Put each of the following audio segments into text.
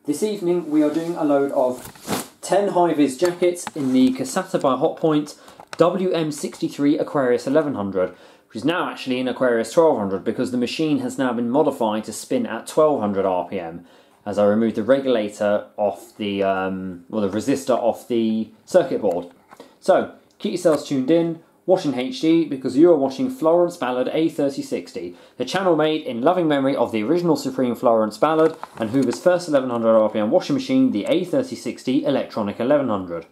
This evening we are doing a load of 10 high-vis jackets in the Casatta by Hotpoint WM63 Aquarius 1100, which is now actually in Aquarius 1200 because the machine has now been modified to spin at 1200 RPM as I removed the regulator off the, the resistor off the circuit board. So, keep yourselves tuned in. Watching HD because you are watching Florence Ballard A3060, the channel made in loving memory of the original Supreme Florence Ballard and Hoover's first 1100 RPM washing machine, the A3060 Electronic 1100.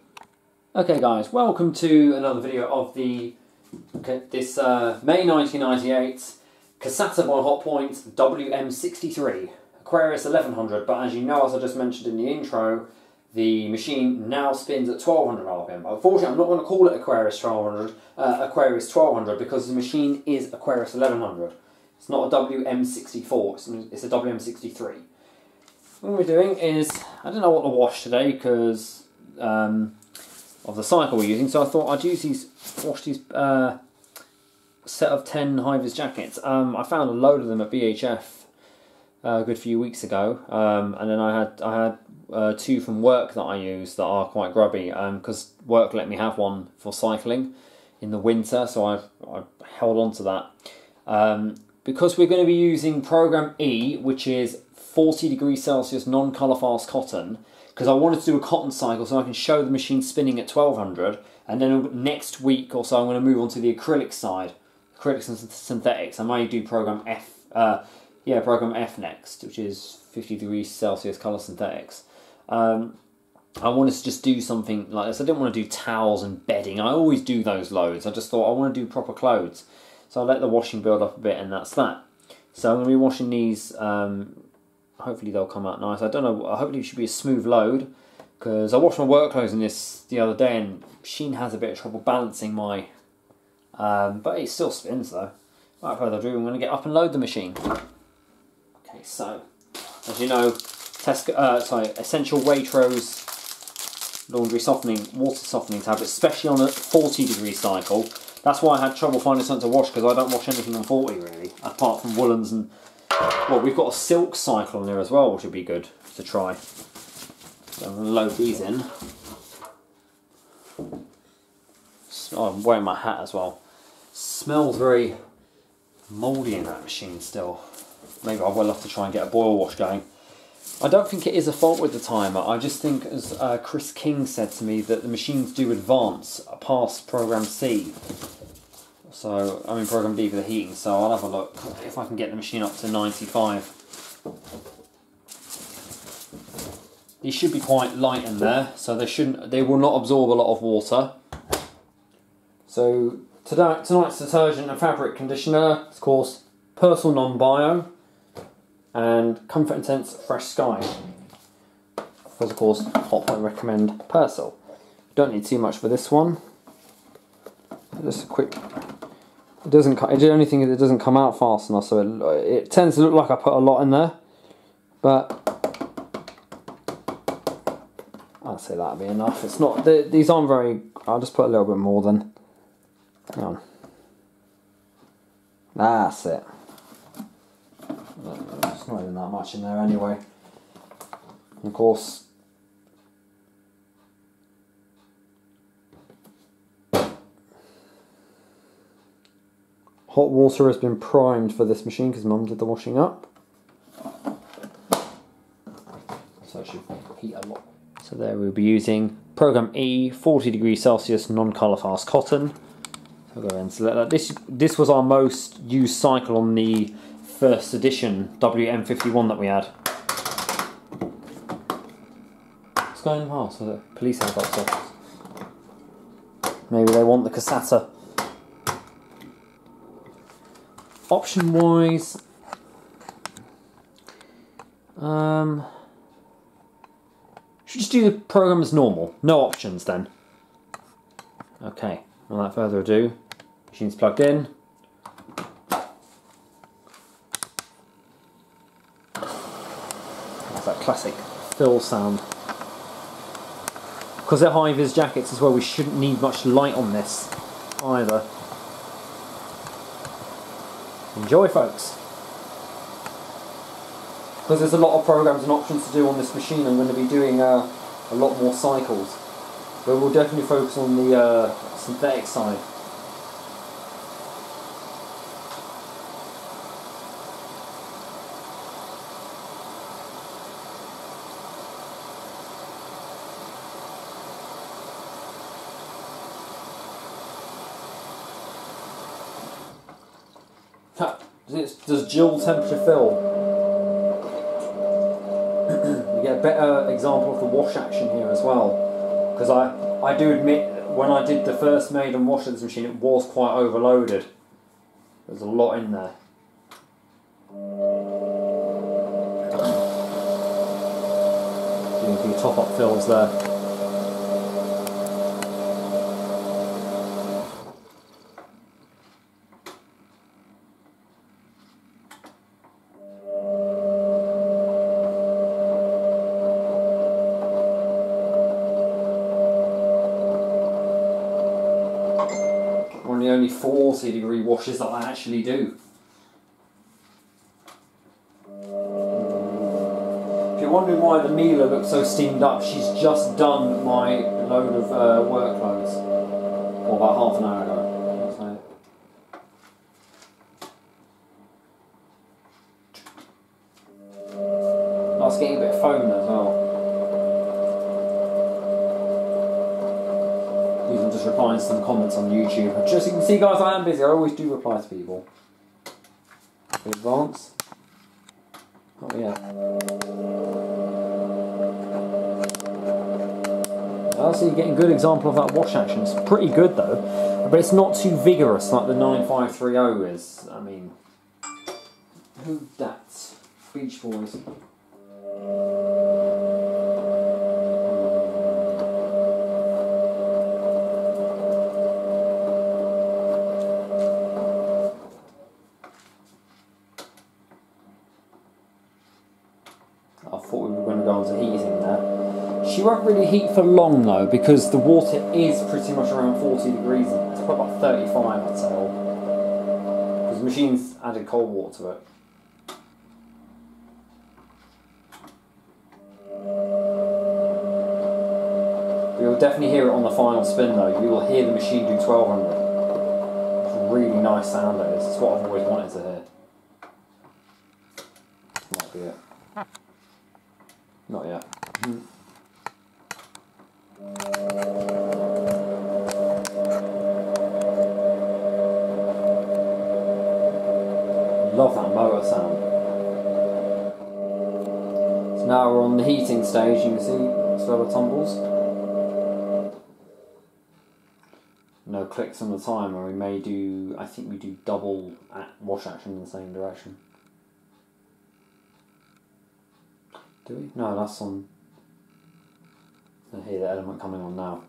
Okay guys, welcome to another video of this May 1998 Casatta by Hotpoint WM63 Aquarius 1100, but as you know, as I just mentioned in the intro, the machine now spins at 1200 RPM. Unfortunately, I'm not going to call it Aquarius 1200 because the machine is Aquarius 1100. It's not a WM64, it's a WM63. What we're doing is, I don't know what to wash today because of the cycle we're using, so I thought I'd wash these set of 10 high-vis jackets. I found a load of them at BHF a good few weeks ago, and then I had two from work that I use that are quite grubby because work let me have one for cycling in the winter, so I held on to that. Because we're going to be using program E, which is 40 degrees Celsius non-Colourfast cotton, because I wanted to do a cotton cycle so I can show the machine spinning at 1200, and then next week or so I'm going to move on to the acrylic side, acrylics and synthetics. I might do program F, program F next, which is 50 degrees Celsius colour synthetics. I wanted to just do something like this. I didn't want to do towels and bedding. I always do those loads. I just thought I want to do proper clothes. So I let the washing build up a bit and that's that. So I'm going to be washing these. Hopefully they'll come out nice. I don't know. Hopefully it should be a smooth load because I washed my work clothes in this the other day and the machine has a bit of trouble balancing my... but it still spins though. Without further ado, I'm going to get up and load the machine. Okay, so as you know, Essential Waitrose laundry softening, water softening tablet, especially on a 40 degree cycle. That's why I had trouble finding something to wash because I don't wash anything on 40 really, apart from woolens and, well, we've got a silk cycle on there as well, which would be good to try. So I'm going to load these in. Oh, I'm wearing my hat as well. Smells very mouldy in that machine still. Maybe I will have to try and get a boil wash going. I don't think it is a fault with the timer. I just think, as Chris King said to me, that the machines do advance past program C. So, I mean program D for the heating, so I'll have a look if I can get the machine up to 95. These should be quite light in there, so they will not absorb a lot of water. So, tonight's detergent and fabric conditioner, of course, Personal Non-Bio, and Comfort Intense Fresh Sky. Because of course, Hotpoint recommend Persil. Don't need too much for this one. Just a quick. It doesn't. The only thing is it doesn't come out fast enough, so it tends to look like I put a lot in there. But I'd say that'd be enough. It's not. These aren't very. I'll just put a little bit more than. Hang on. That's it. There's not even that much in there anyway. And of course, hot water has been primed for this machine because Mum did the washing up. So it should heat a lot. So there we'll be using program E, 40 degrees Celsius non-Colourfast cotton. So I'll go ahead and select that. This was our most used cycle on the first edition WM51 that we had. What's going past? Was it police helicopter? Maybe they want the Casatta. Option wise, should just do the program as normal. No options then. Okay, without further ado, machine's plugged in. That classic fill sound. Because they're high-vis jackets as well, we shouldn't need much light on this either. Enjoy, folks. because there's a lot of programs and options to do on this machine, I'm going to be doing a lot more cycles. But we'll definitely focus on the synthetic side. Does Joule temperature fill? You get a better example of the wash action here as well. Because I do admit, when I did the first maiden wash of this machine, it was quite overloaded. There's a lot in there. Doing a few top up fills there. The only 40-degree washes that I actually do. If you're wondering why the Miele looks so steamed up, she's just done my load of workloads, or about half an hour ago. So. Nice getting a bit of foam as well. Just replying to some comments on YouTube. Just so you can see, guys, I am busy. I always do reply to people. Advance. Oh yeah. So you're getting a good example of that wash action. It's pretty good though, but it's not too vigorous like the 9530 is. I mean, who dat? Beach Boys. I thought we were going to go on to heating there. She won't really heat for long though, because the water is pretty much around 40 degrees. It's probably about 35, I'd say. Because the machine's added cold water to it. But you'll definitely hear it on the final spin though. You will hear the machine do 1200. It's a really nice sound it is. It's what I've always wanted to hear. Might be it. Not yet. Love that motor sound. So now we're on the heating stage. You can see slower tumbles. No clicks on the timer. We may do, I think we do double wash action in the same direction. Do we? No, that's on. I hear the element coming on now.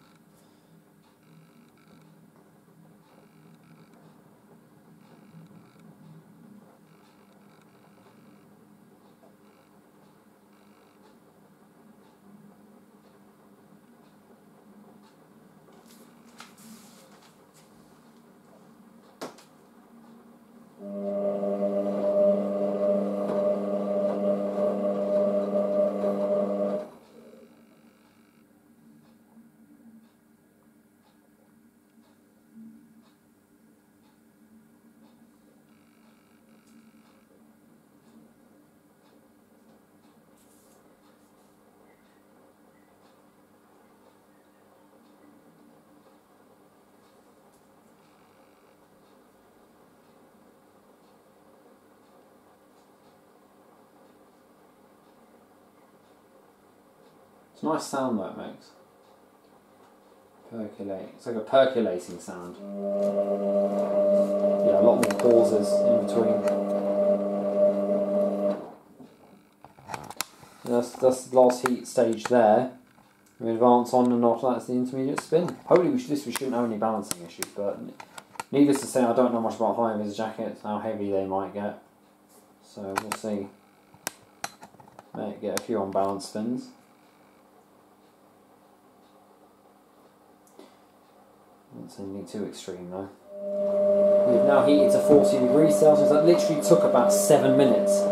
Nice sound that makes. Percolate. It's like a percolating sound. Yeah, a lot more pauses in between. That's the last heat stage there. We advance on and after that's the intermediate spin. Hopefully we shouldn't have any balancing issues, but needless to say I don't know much about high-vis jackets, how heavy they might get. So we'll see. Might get a few unbalanced spins. Not anything too extreme though. We've now heated to 40 degrees Celsius. That literally took about 7 minutes.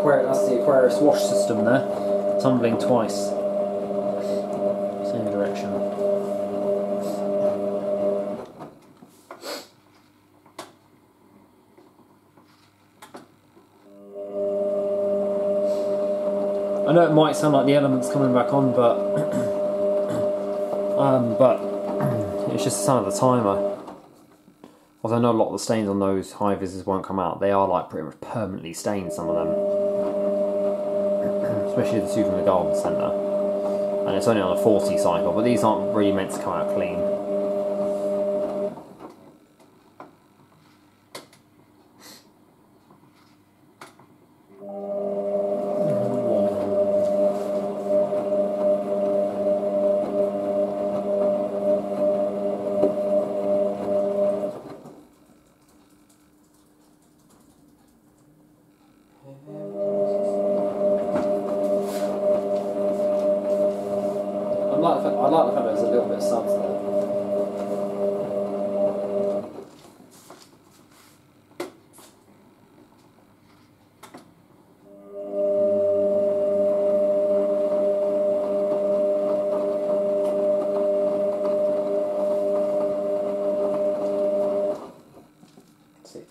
that's the Aquarius wash system there, tumbling twice. Same direction. I know it might sound like the element's coming back on, but it's just the sound of the timer. Although I know a lot of the stains on those high visors won't come out. They are like pretty much permanently stained, some of them. Especially the two from the Garden Centre. And it's only on a 40 cycle, but these aren't really meant to come out clean. I like the fact there's a little bit of suds there.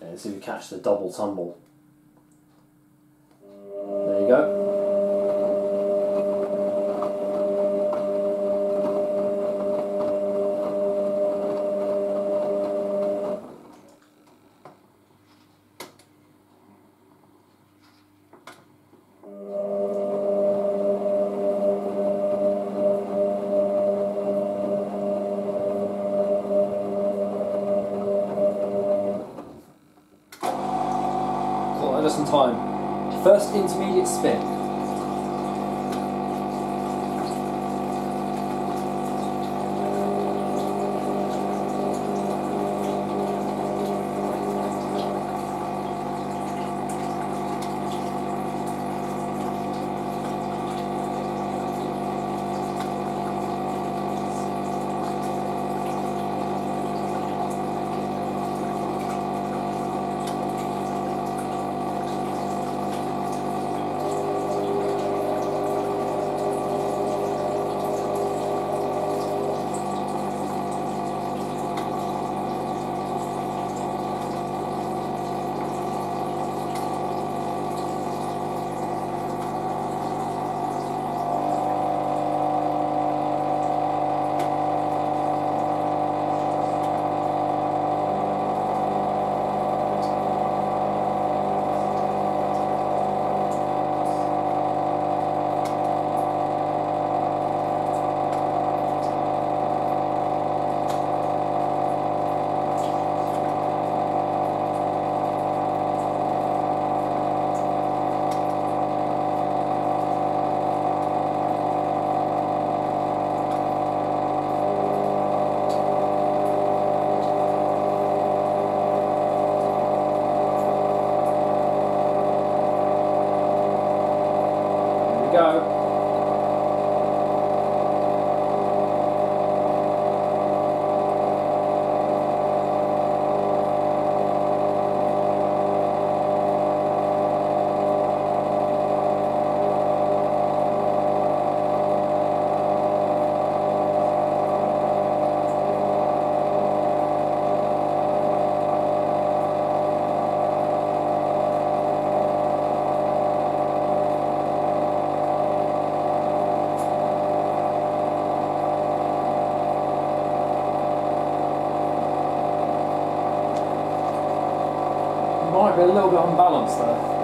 Let's see if you catch the double tumble. There you go. Just in time. First intermediate spin. Go. Might be a little bit unbalanced there.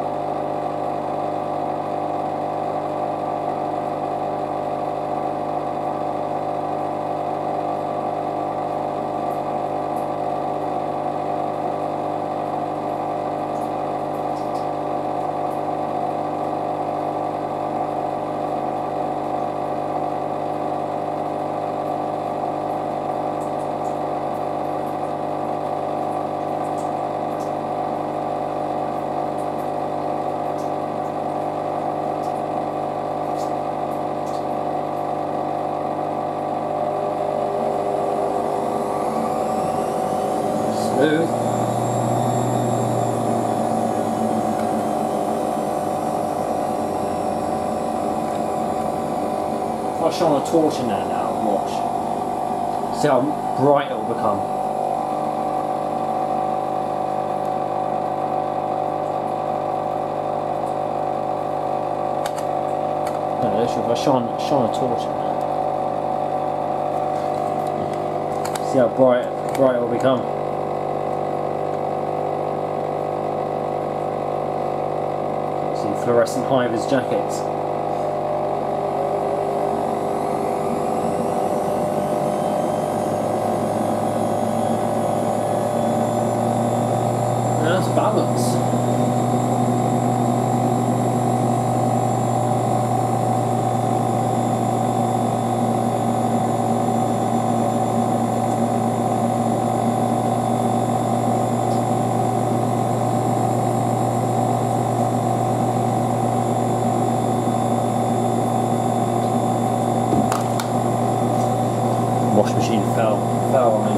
I shone a torch in there now and watch. See how bright it will become. No, literally, if I shone a torch in there. See how bright it will become. See fluorescent high-vis jackets. Balance. Wash machine fell on me.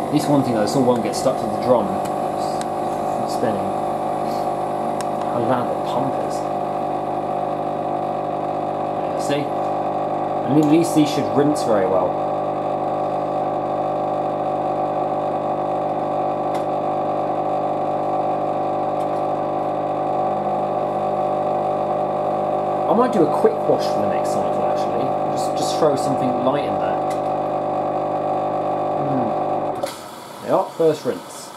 At least one thing though, this all won't get stuck to the drum from spinning. How loud the pump is. Yeah, see? And at least these should rinse very well. I might do a quick wash for the next cycle actually. Just throw something light in there. Yeah, first rinse.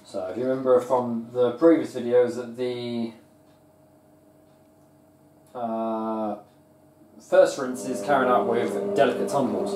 So if you remember from the previous videos that the first rinse is carried out with delicate tumbles.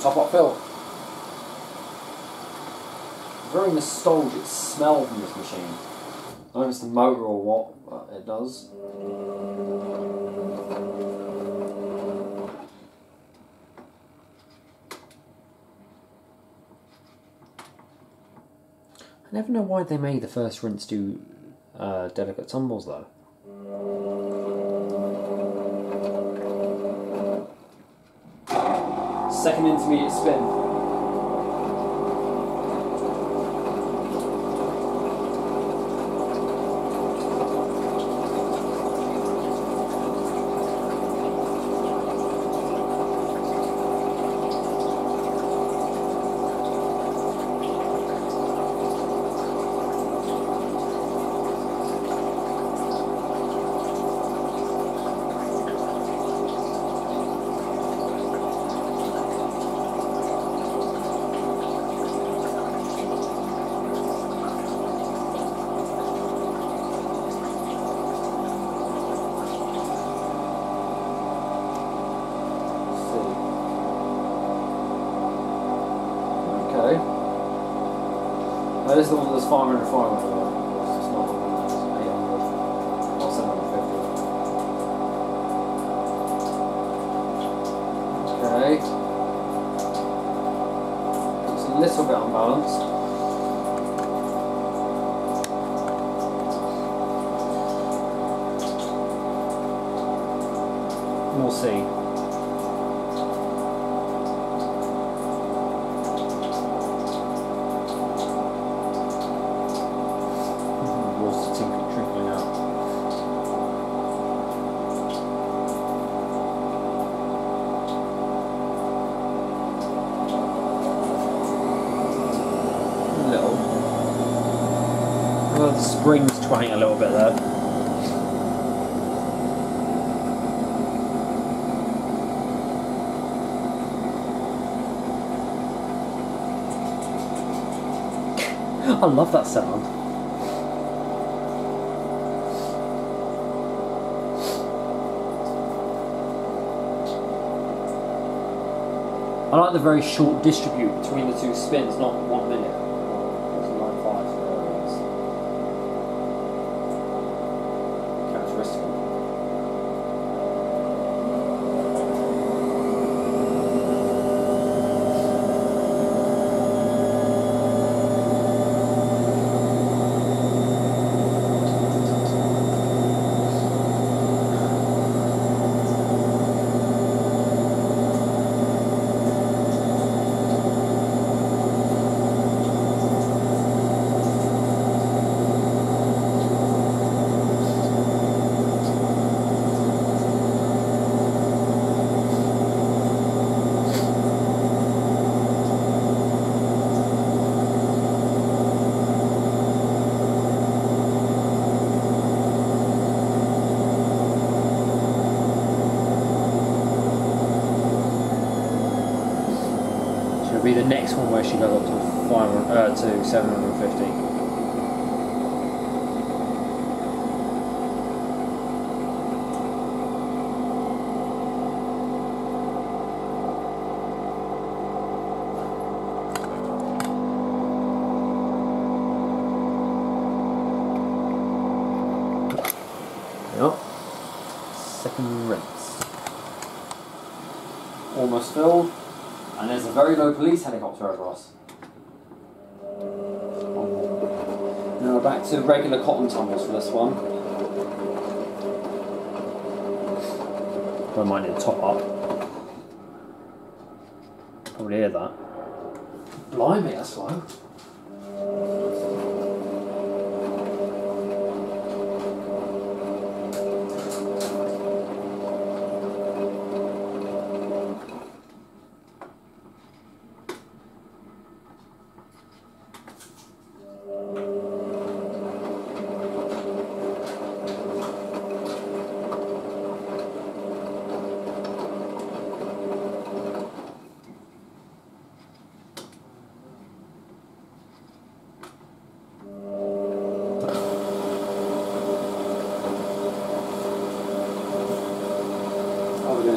Top up fill. Very nostalgic smell from this machine. I don't know if it's the motor or what, but it does. I never know why they made the first rinse do delicate tumbles though. Second intermediate spin. This is the one that's 500 fibre, of course, it's not the one that's 800 or 750. Okay. It's a little bit unbalanced. We'll see. Little. like the springs twang a little bit there. I love that sound. I like the very short distribute between the two spins, not 1 minute. Like 5 characteristic. Be the next one where she goes up to 750. Yep. Second rinse. Almost filled. And there's a very low police helicopter over us. Now we're back to regular cotton tumbles for this one. I might need to top up. Probably hear that. Blimey, that's slow.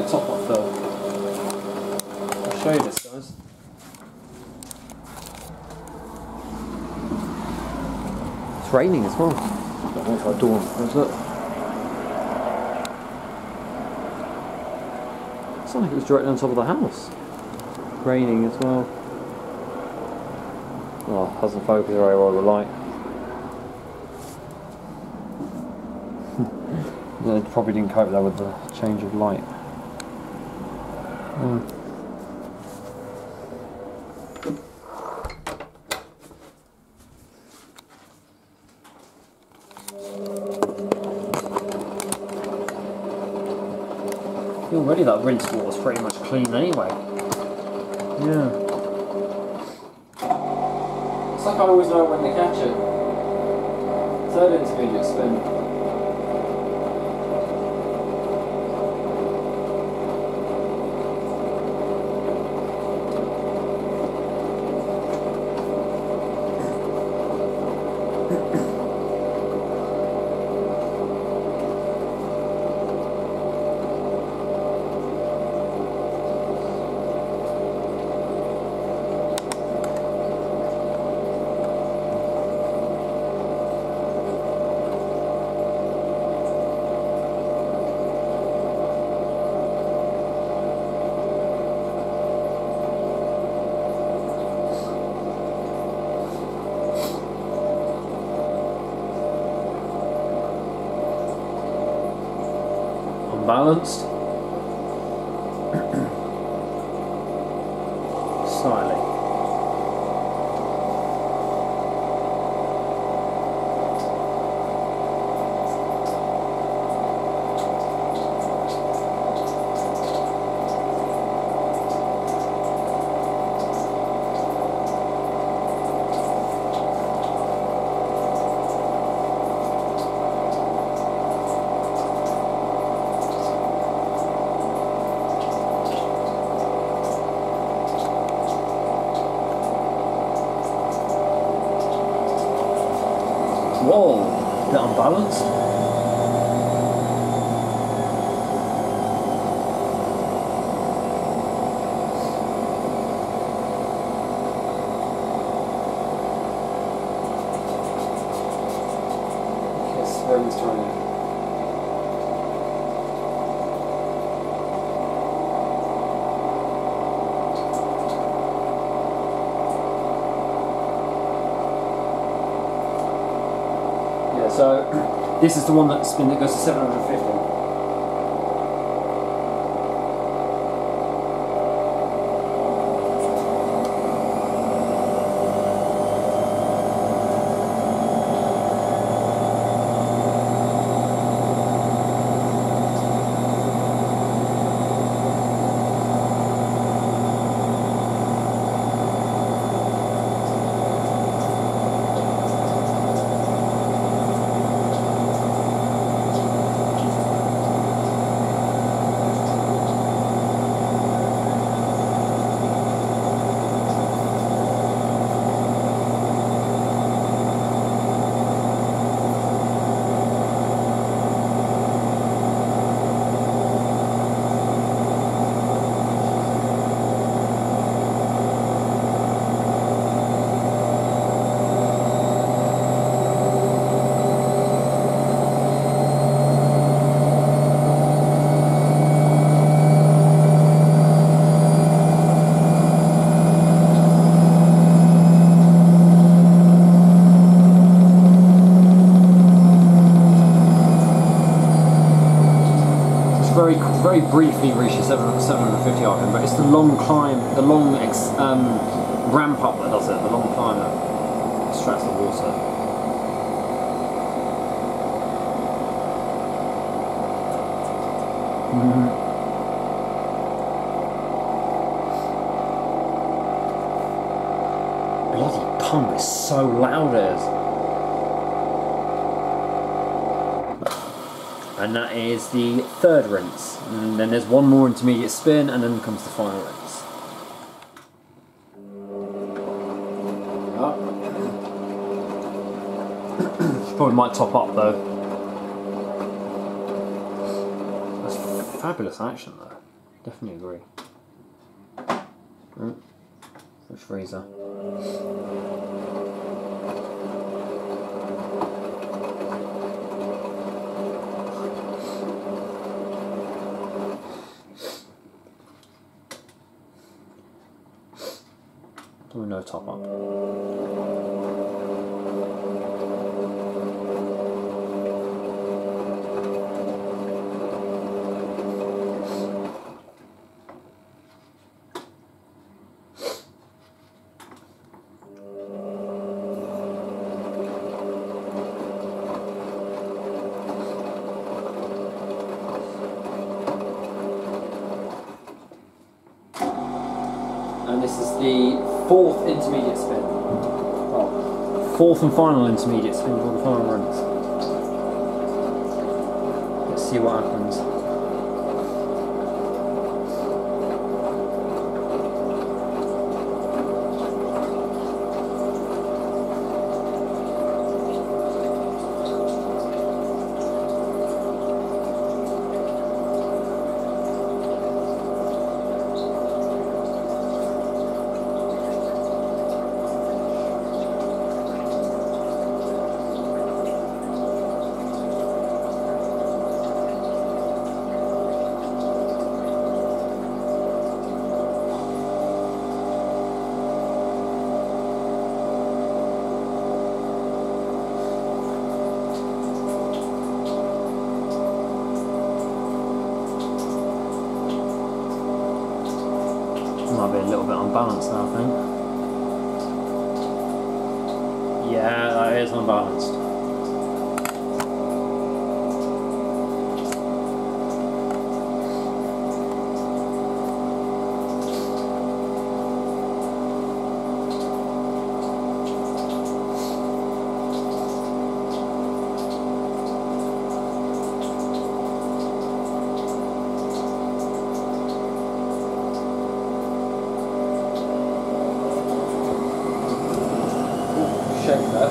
Top off fill. I'll show you this, guys. It's raining as well. Don't know if I door opens. Look. It's like it was directly on top of the house. Raining as well. Oh, doesn't focus very well with the light. They probably didn't cope there with the change of light. Already that rinse water's pretty much clean anyway. Yeah. It's like I always know when to catch it. Third intermediate spin. Balanced. Slightly. Whoa, a bit unbalanced. Everyone's trying it. Yeah, so this is the one that spin that goes to 750. Very briefly reached the 750 RPM, but it's the long climb, the long ramp up that does it, the long climb that extracts the water. Bloody pump is so loud it is. And that is the third rinse, and then there's one more intermediate spin, and then comes the final rinse. Probably might top up though. That's fabulous action though. Definitely agree. Fridge freezer. No top up. And this is the fourth intermediate spin. Oh, fourth and final intermediate spin for the final rinse. Let's see what happens. Might be a little bit unbalanced now, I think. Yeah, that is unbalanced. Shake that.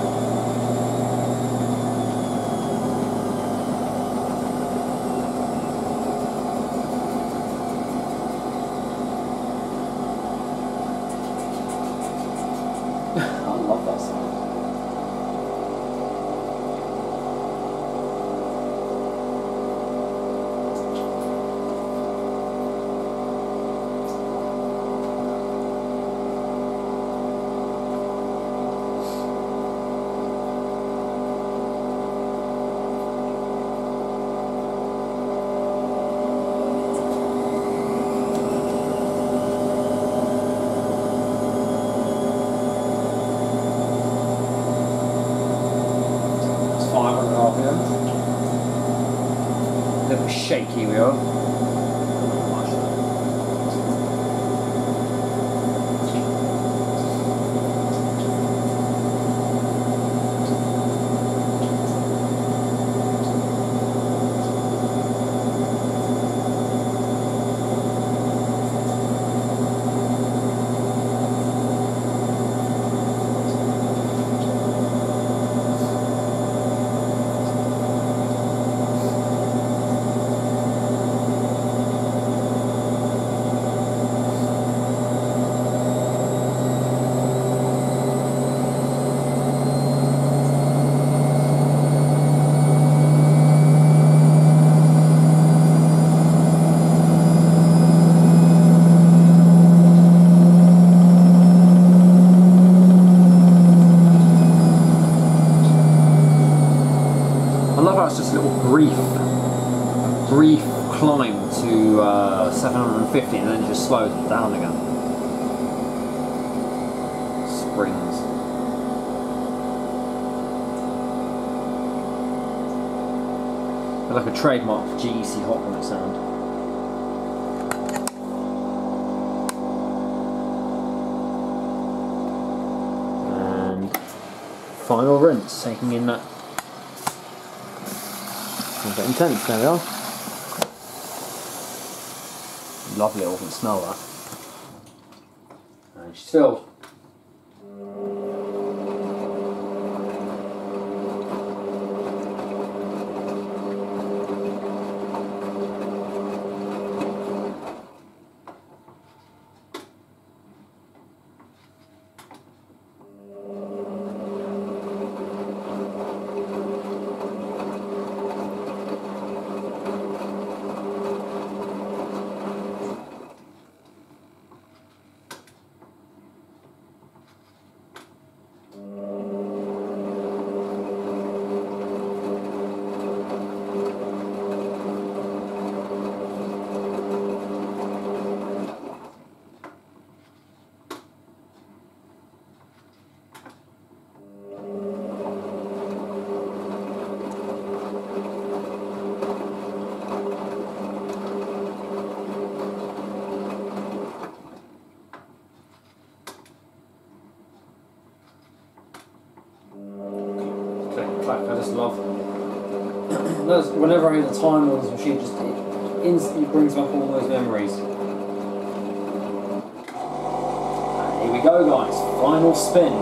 shaky we are. It's just a little brief climb to 750 and then it just slows down again. Springs. They're like a trademark GEC Hotpoint sound. And final rinse, taking in that. A bit intense, there we are. Lovely, I can smell that. And she's filled. I just love whenever I hear the time on this machine, just it instantly brings back all those memories. And here we go, guys, final spin.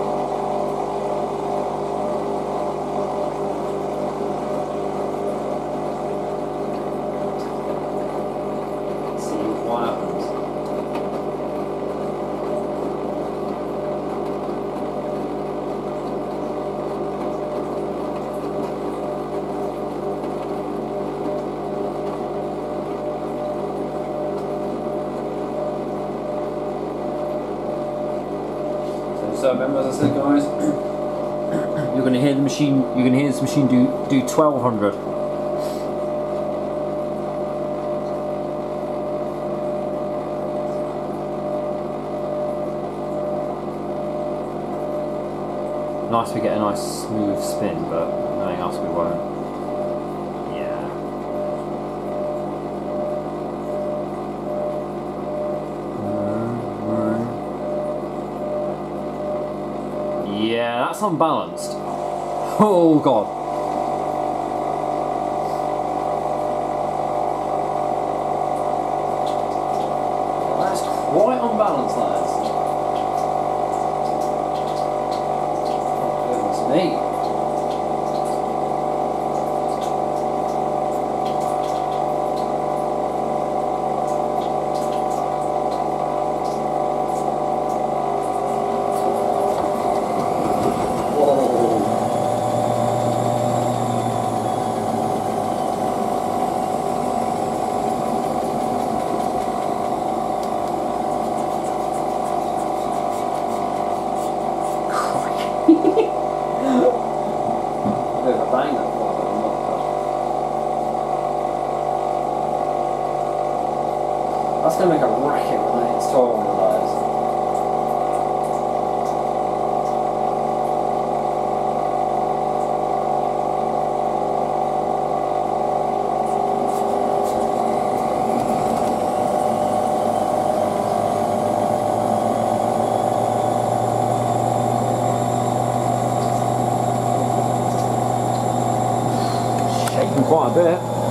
Let's see what happens. So remember, as I said, guys, you're going to hear the machine. You're going to hear this machine do 1200. Nice, we get a nice smooth spin, but nothing else we won't. Yeah, that's unbalanced. Oh god. That's quite unbalanced, that is. Oh, goodness me. That's going to make a racket when I install one of those. quite a bit.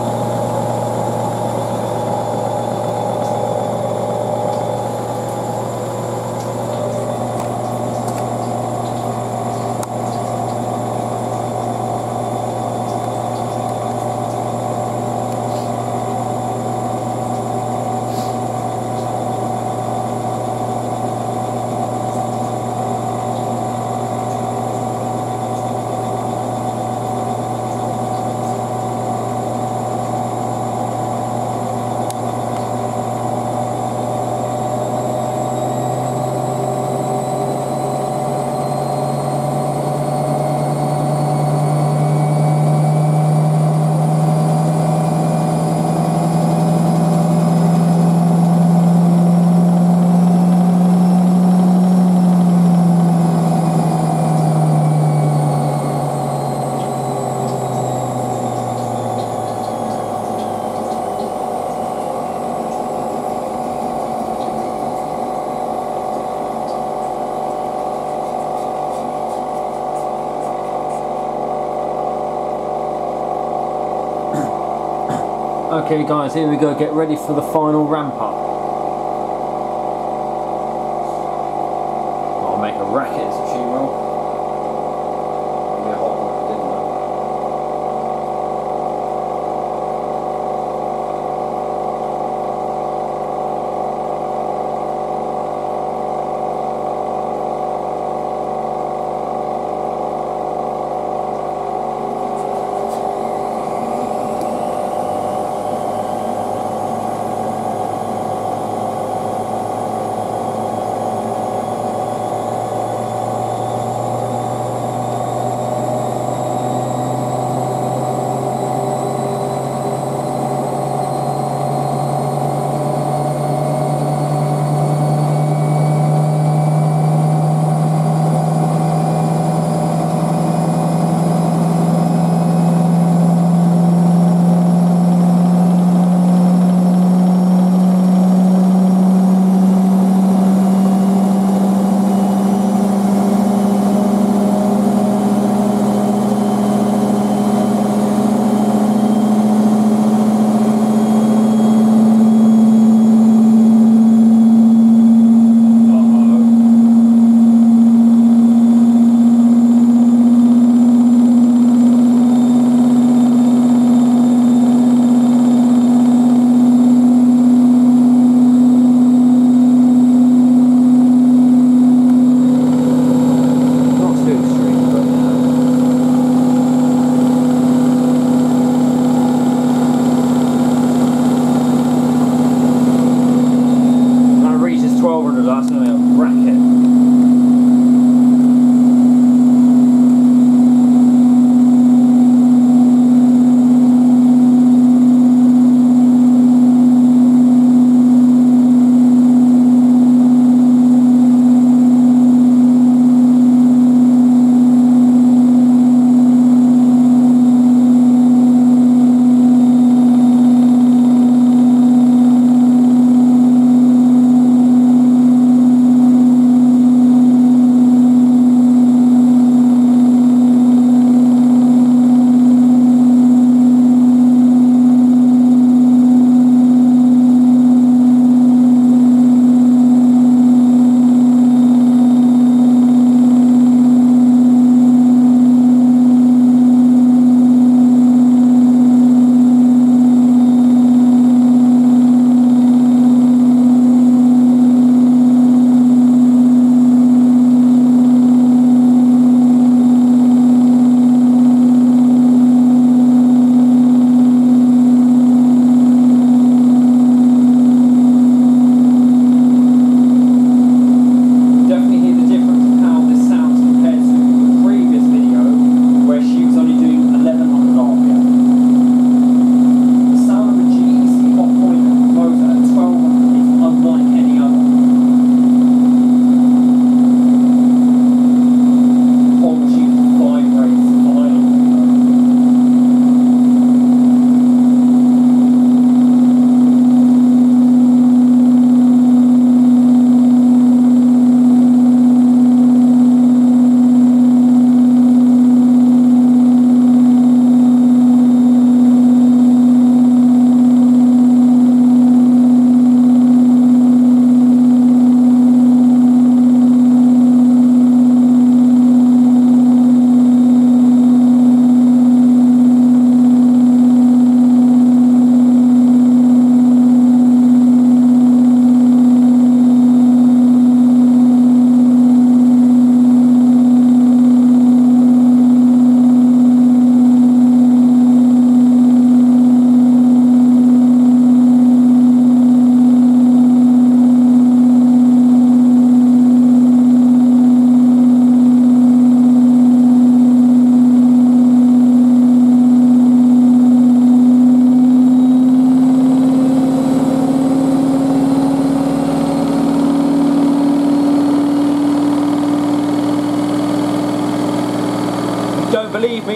Okay guys, here we go, get ready for the final ramp up. I'll make a racket, as she will.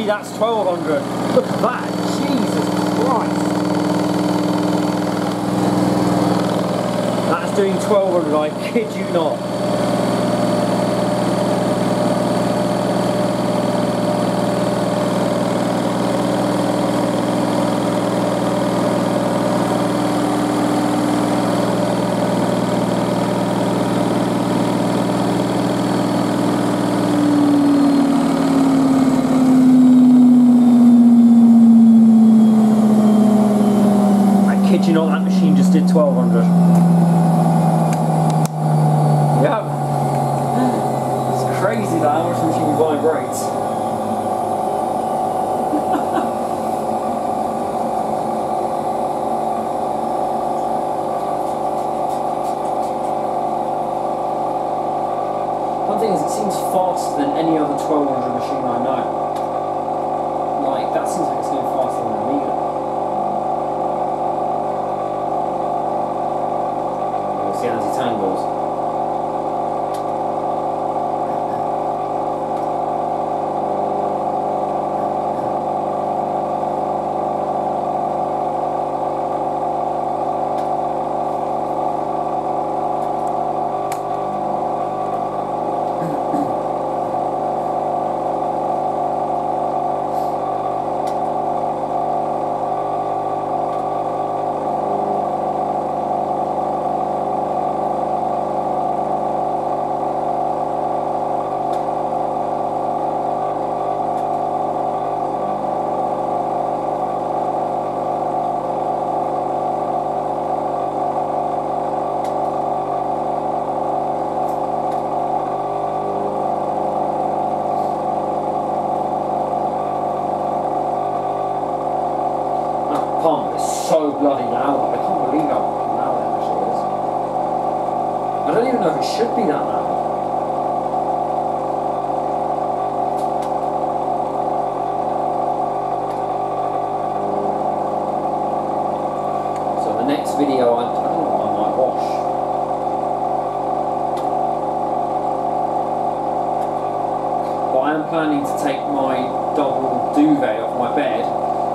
see, that's 1200. Look at that. Jesus Christ. That's doing 1200, I kid you not. You know, that machine just did 1200. Yeah. It's crazy that how much the machine vibrates. One thing is, it seems faster than any other 1200 machine I know. Like, that seems like it's going faster than a meter. Anti-tangles. Pump is so bloody loud. I can't believe how loud it actually is. I don't even know if it should be that loud. So the next video, I don't know what I might wash. But I am planning to take my double duvet off my bed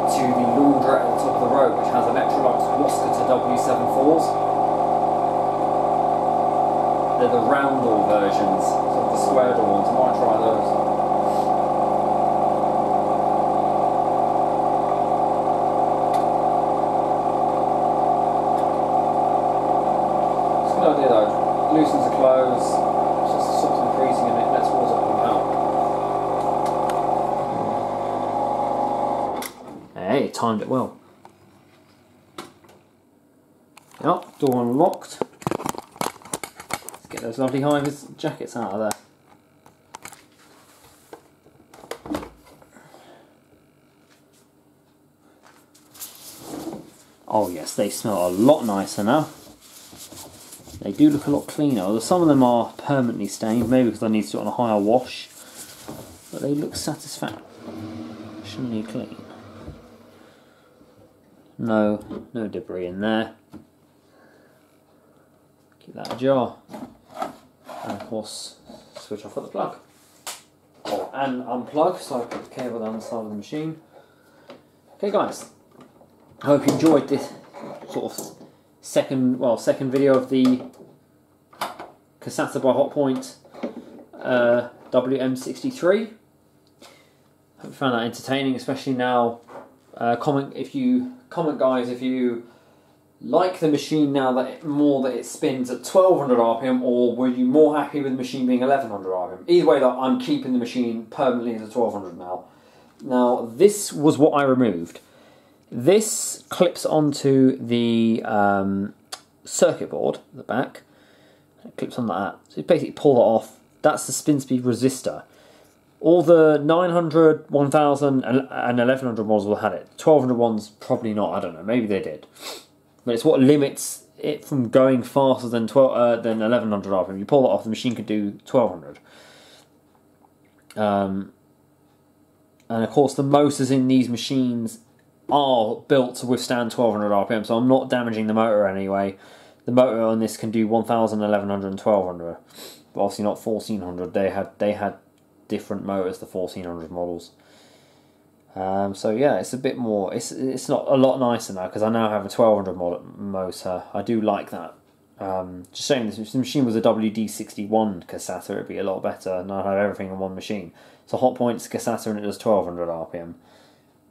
to the laundrette at the top of the road, which has Electrolux Resistor W74s. They're the round door versions, sort of the square door ones. I might try those. It's a good idea though. Loosens the clothes, just stops them freezing and it lets water come out. Hey, timed it well. Yep, door unlocked. Let's get those lovely hivers jackets out of there. Oh yes, they smell a lot nicer now. They do look a lot cleaner. Although some of them are permanently stained, maybe because I need to do it on a higher wash. But they look satisfactorily clean. No debris in there. Keep that ajar. And of course, switch off at the plug. Oh, and unplug, so I put the cable down the side of the machine. Okay guys, I hope you enjoyed this sort of second video of the Casatta by Hotpoint WM63. Hope you found that entertaining, especially now. Comment guys if you like the machine now that it spins at 1200 RPM, or were you more happy with the machine being 1100 RPM? Either way, though, I'm keeping the machine permanently at 1200 now. Now, this was what I removed. This clips onto the circuit board at the back. It clips on that. So you basically pull it off. That's the spin speed resistor. All the 900, 1000 and 1100 models will have it. 1200 ones probably not, I don't know, maybe they did. But it's what limits it from going faster than 1100 RPM. You pull it off, the machine could do 1200. And of course the motors in these machines are built to withstand 1200 RPM, so I'm not damaging the motor anyway. The motor on this can do 1000, 1100 and 1200. But obviously not 1400. They had different motors, the 1400 models. So yeah, it's a bit more. It's not a lot nicer now because I now have a 1200 motor. I do like that. Just shame this machine was a WD61 Casatta, it'd be a lot better, and I'd have everything in one machine. So Hotpoint's Casatta and it does 1200 RPM.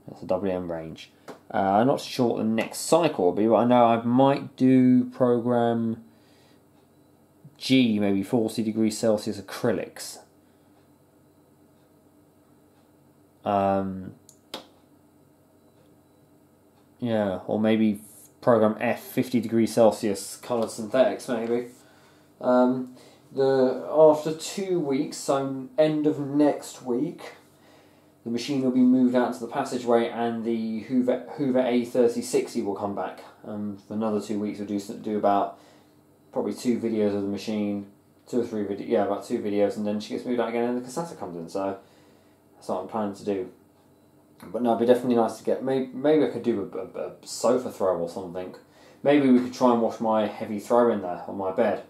That's the WM range. I'm not sure what the next cycle will be, but I know I might do program G, maybe 40 degrees Celsius acrylics. Yeah, or maybe program F, 50 degrees Celsius coloured synthetics, maybe. After 2 weeks, so end of next week, the machine will be moved out to the passageway, and the Hoover A3060 will come back. For another 2 weeks, we'll do about probably 2 videos of the machine, 2 or 3 videos. Yeah, about 2 videos, and then she gets moved out again, and the Casatta comes in. So that's what I'm planning to do. But no, it'd be definitely nice to get. Maybe I could do a sofa throw or something. Maybe we could try and wash my heavy throw in there on my bed.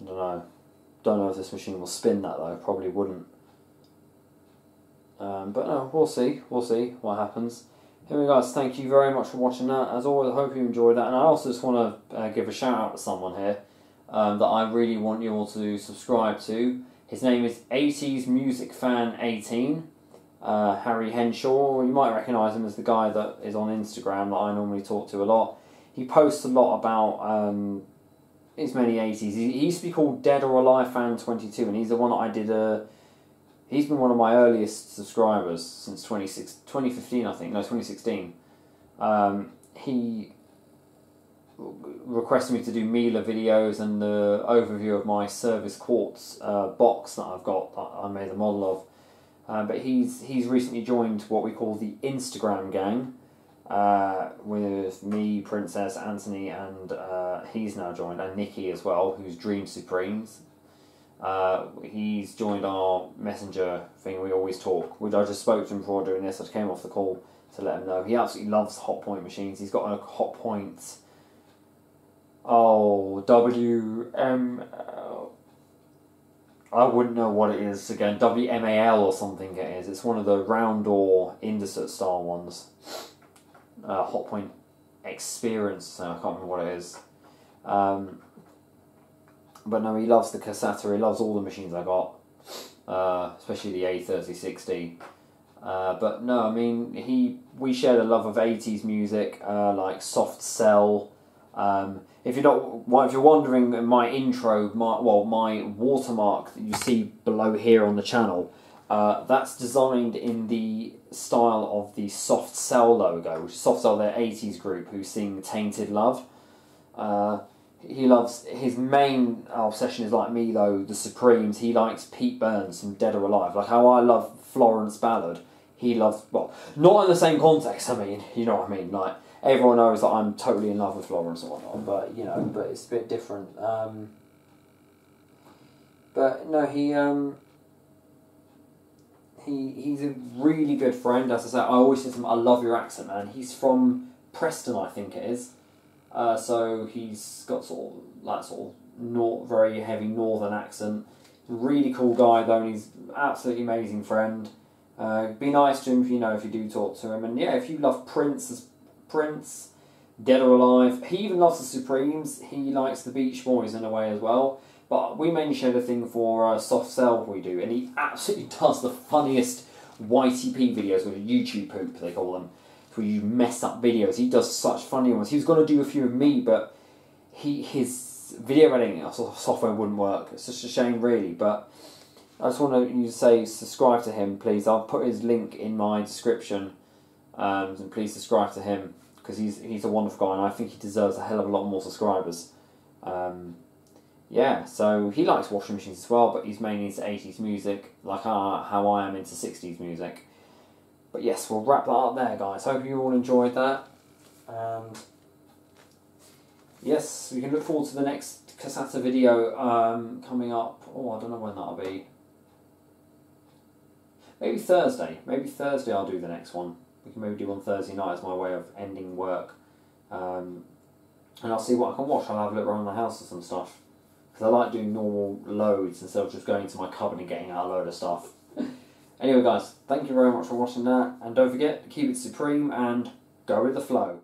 I don't know. Don't know if this machine will spin that though. Probably wouldn't. But no, we'll see. We'll see what happens. Anyway, guys, thank you very much for watching that. As always, I hope you enjoyed that. And I also just want to give a shout out to someone here that I really want you all to subscribe to. His name is 80s Music Fan 18. Harry Henshaw. You might recognise him as the guy that is on Instagram that I normally talk to a lot. He posts a lot about his many 80s. He used to be called Dead or Alive Fan 22, and he's the one that I did. He's been one of my earliest subscribers since 2015, I think. No, 2016. He requested me to do Miele videos and the overview of my service quartz box that I've got, that I made the model of. But he's recently joined what we call the Instagram gang, with me, Princess, Anthony, and he's now joined, and Nikki as well, who's Dream Supremes. He's joined our messenger thing, we always talk, which I just spoke to him before doing this. I just came off the call to let him know. He absolutely loves Hotpoint machines. He's got a Hotpoint, WM... I wouldn't know what it is again. WMAL or something it is. It's one of the round door Indusat style ones. Hotpoint Experience. I can't remember what it is. But no, he loves the Casatta. He loves all the machines I got, especially the A3060. But no, I mean we share the love of 80s music, like Soft Cell. If you're wondering, my intro, my watermark that you see below here on the channel, that's designed in the style of the Soft Cell logo, which is Soft Cell, their 80s group who sing Tainted Love. He loves, his main obsession is like me though, the Supremes. He likes Pete Burns from Dead or Alive. Like how I love Florence Ballard, he loves, well, not in the same context, I mean, you know what I mean, like, everyone knows that I'm totally in love with Florence and whatnot, but, you know, but it's a bit different. But, no, he's a really good friend. As I say, I always say to him, I love your accent, man. He's from Preston, I think it is. So he's got sort of very heavy northern accent. Really cool guy, though, and he's an absolutely amazing friend. Be nice to him if you do talk to him. And, yeah, if you love Prince, Dead or Alive. He even loves the Supremes. He likes the Beach Boys in a way as well. But we mainly share the thing for Soft Cell we do. And he absolutely does the funniest YTP videos, with YouTube poop, they call them. Where you mess up videos. He does such funny ones. He was going to do a few of me, but his video editing software wouldn't work. It's just a shame, really. But I just want you to say subscribe to him, please. I'll put his link in my description. And please subscribe to him, because he's a wonderful guy, and I think he deserves a hell of a lot more subscribers. Yeah, so he likes washing machines as well, but he's mainly into 80s music, like how I am into 60s music. But yes, we'll wrap that up there, guys. Hope you all enjoyed that. And yes, we can look forward to the next Casatta video coming up. Oh, I don't know when that'll be. Maybe Thursday. Maybe Thursday I'll do the next one. We can maybe do on Thursday night as my way of ending work. And I'll see what I can watch. I'll have a look around the house or some stuff. Because I like doing normal loads instead of just going to my cupboard and getting out a load of stuff. Anyway guys, thank you very much for watching that, and don't forget, keep it supreme and go with the flow.